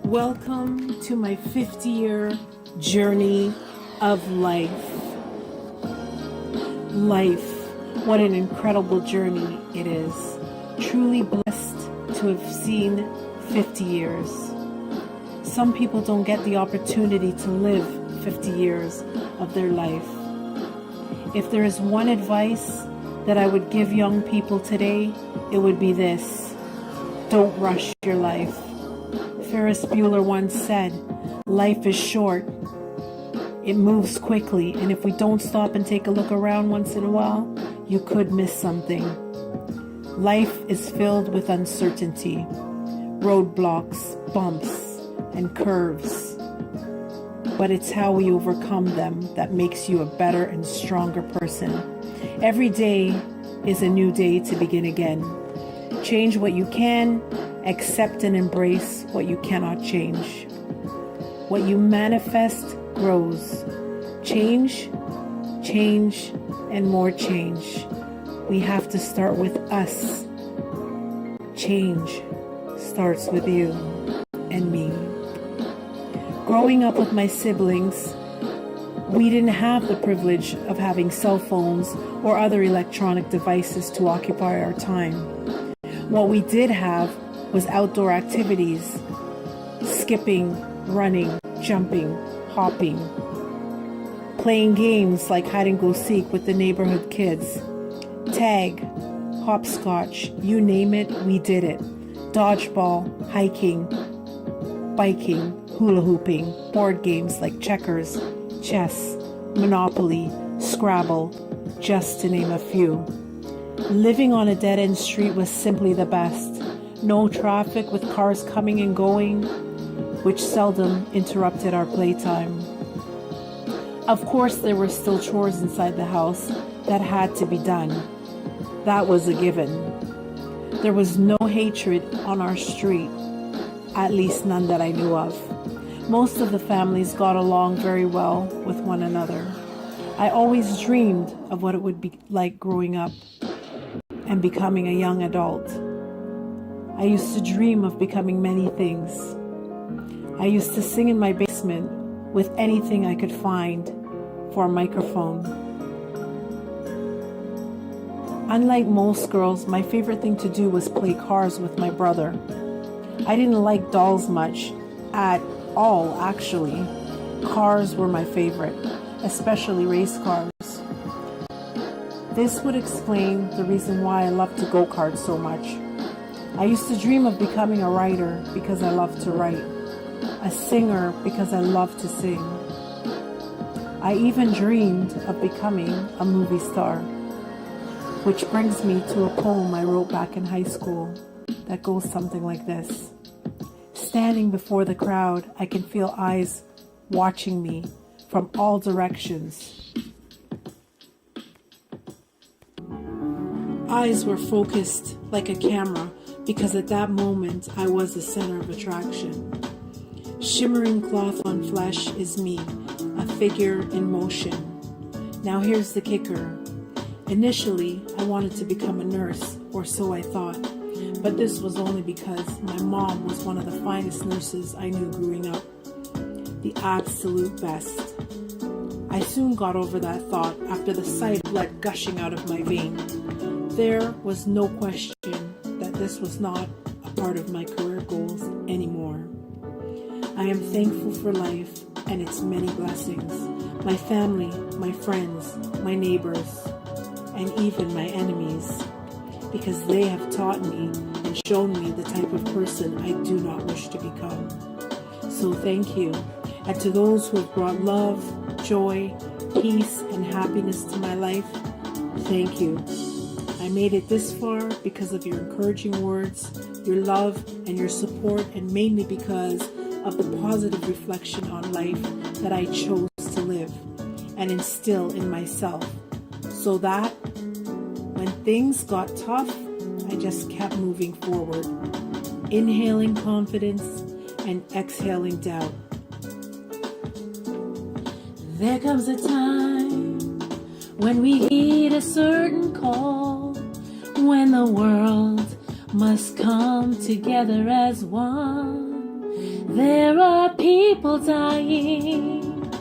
Welcome to my 50-year journey of life. Life, what an incredible journey it is. Truly blessed to have seen 50 years. Some people don't get the opportunity to live 50 years of their life. If there is one advice that I would give young people today, it would be this: don't rush your life. Ferris Bueller once said, life is short. It moves quickly, and if we don't stop and take a look around once in a while, you could miss something. Life is filled with uncertainty, roadblocks, bumps, and curves. But it's how we overcome them that makes you a better and stronger person. Every day is a new day to begin again. Change what you can, accept and embrace what you cannot change. What you manifest grows. Change, change, and more change. We have to start with us. Change starts with you and me. Growing up with my siblings, we didn't have the privilege of having cell phones or other electronic devices to occupy our time. What we did have was outdoor activities: skipping, running, jumping, hopping, playing games like hide and go seek with the neighborhood kids, tag, hopscotch, you name it, we did it. Dodgeball, hiking, biking, hula hooping, board games like checkers, chess, Monopoly, Scrabble, just to name a few. Living on a dead-end street was simply the best. No traffic with cars coming and going, which seldom interrupted our playtime. Of course, there were still chores inside the house that had to be done. That was a given. There was no hatred on our street, at least none that I knew of. Most of the families got along very well with one another. I always dreamed of what it would be like growing up and becoming a young adult. I used to dream of becoming many things. I used to sing in my basement with anything I could find for a microphone. Unlike most girls, my favorite thing to do was play cars with my brother. I didn't like dolls much at all, actually. Cars were my favorite, especially race cars. This would explain the reason why I love to go-kart so much. I used to dream of becoming a writer because I love to write, a singer because I love to sing. I even dreamed of becoming a movie star, which brings me to a poem I wrote back in high school that goes something like this. Standing before the crowd, I can feel eyes watching me from all directions. Eyes were focused like a camera because at that moment I was the center of attraction. Shimmering cloth on flesh is me, a figure in motion. Now here's the kicker. Initially, I wanted to become a nurse, or so I thought, but this was only because my mom was one of the finest nurses I knew growing up. The absolute best. I soon got over that thought after the sight of blood gushing out of my vein. There was no question that this was not a part of my career goals anymore. I am thankful for life and its many blessings. My family, my friends, my neighbors, and even my enemies, because they have taught me and shown me the type of person I do not wish to become. So thank you. And to those who have brought love, joy, peace, and happiness to my life, thank you. I made it this far because of your encouraging words, your love, and your support, and mainly because of the positive reflection on life that I chose to live and instill in myself, so that when things got tough, I just kept moving forward, inhaling confidence and exhaling doubt. There comes a time when we heed a certain call, when the world must come together as one. There are people dying,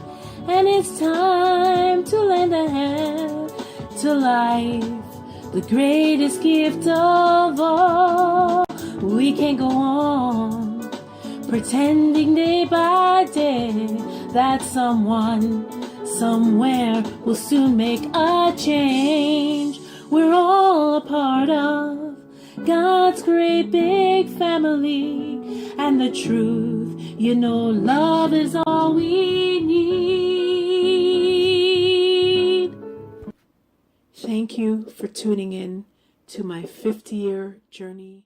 and it's time to lend a hand to life, the greatest gift of all. We can't go on pretending day by day that someone somewhere will soon make a change. We're all a part of God's great big family, and the truth, you know, love is all we need. Thank you for tuning in to my 50-year journey.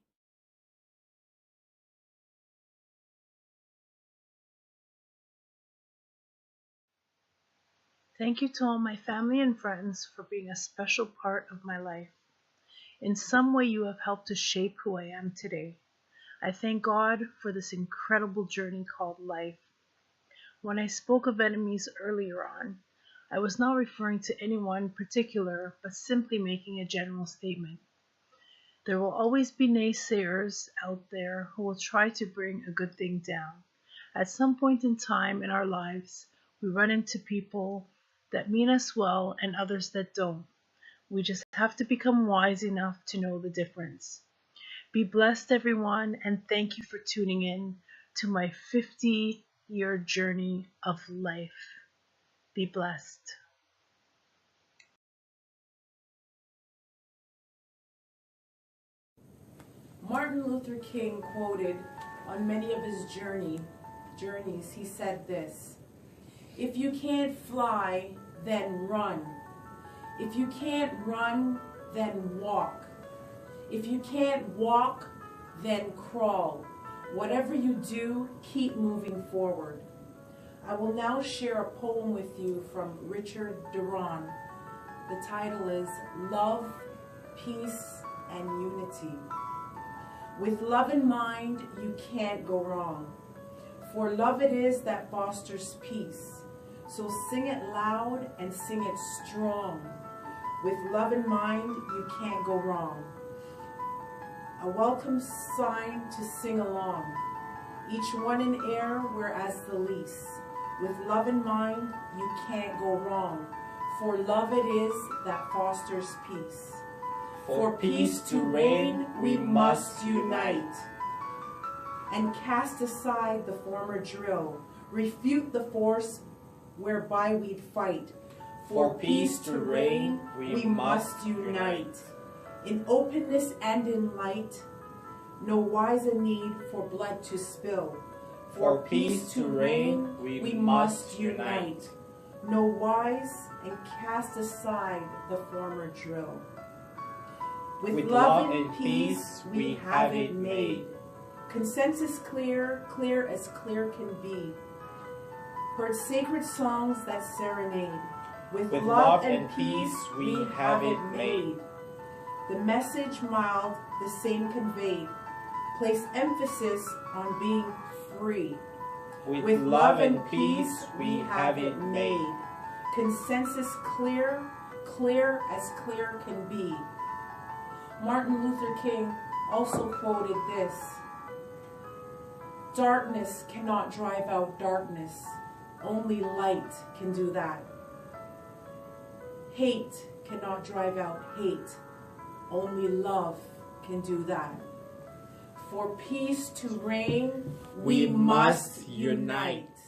Thank you to all my family and friends for being a special part of my life. In some way, you have helped to shape who I am today. I thank God for this incredible journey called life. When I spoke of enemies earlier on, I was not referring to anyone in particular, but simply making a general statement. There will always be naysayers out there who will try to bring a good thing down. At some point in time in our lives, we run into people that mean us well and others that don't. We just have to become wise enough to know the difference. Be blessed, everyone, and thank you for tuning in to my 50-year journey of life. Be blessed. Martin Luther King quoted on many of his journeys, he said this: "If you can't fly, then run. If you can't run, then walk. If you can't walk, then crawl. Whatever you do, keep moving forward." I will now share a poem with you from Richard Durand. The title is Love, Peace, and Unity. With love in mind, you can't go wrong, for love it is that fosters peace. So sing it loud and sing it strong. With love in mind, you can't go wrong. A welcome sign to sing along. Each one in air, whereas the least. With love in mind, you can't go wrong, for love it is that fosters peace. For peace to reign, we must unite and cast aside the former drill, refute the force whereby we'd fight. For peace to reign, we must unite in openness and in light, no wise a need for blood to spill. For peace to reign, we must unite, no wise, and cast aside the former drill. With love and peace, we have it made. Consensus clear, clear as clear can be. Heard sacred songs that serenade. With love and peace, we have it made. The message mild, the same conveyed. Place emphasis on being free. With love and peace, we have it made. Consensus clear, clear as clear can be. Martin Luther King also quoted this: "Darkness cannot drive out darkness. Only light can do that. Hate cannot drive out hate. Only love can do that. For peace to reign, we must unite."